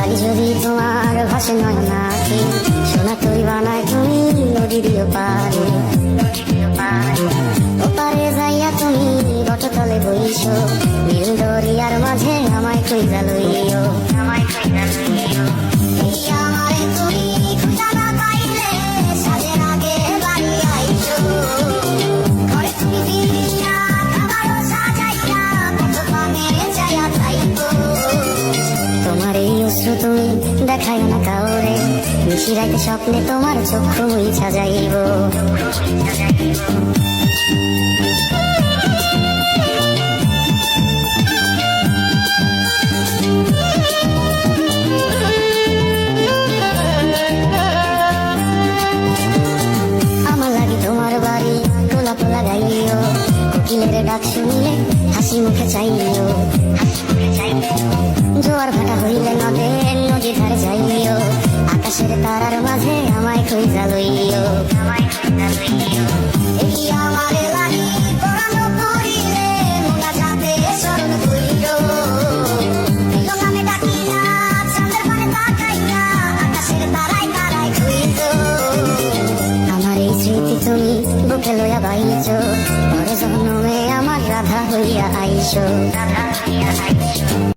বাড়ি যদি তোমার ভাসে নয় নাকি, সোনা তরি বানায় তুমি নদীর পারে। ওপারে যাইয়া তুমি বটতলে বইছো, নীল দরিয়ার মাঝে আমায় কইরা লইও, আমায় কইরা লইও। এই আমারে তুমি খুঁজা না পাইলে সাজের আগে বাড়ি আইছো, ঘরে তুমি বিরিয়া খাবারও সাজাইয়া কত পানে যাইয়া যাইবো। তোমার এই অশ্রু তুমি দেখায় না কাউরে, নিশিরাতে স্বপ্নে তোমার চক্ষু মুইছা যাইব। আমার লাগি তোমার বাড়ি গোলাপ লাগাইও, কোকিলের ডাক শুনলে হাসি মুখে চাইও, হাসি মুখে চাইও। জোয়ার ভাটা হইলে নদীর ধারে যাইও, আকাশের তারার মাঝে আমায় কইরা লইও, আমায় কইরা লইও। এই আমারে লাগি পরানো করিলে মোনা যাতে স্মরণ কইরো, তোমাকে ডাকিয়া চাঁদের পানে তাকাইয়া আকাশের তারায় তারায় কইরো। আমার এই স্মৃতি তুমি বুকে লইয়া বাইছো, পরে জন্মে আমার রাধা হইয়া আইসো, রাধা হইয়া আইসো।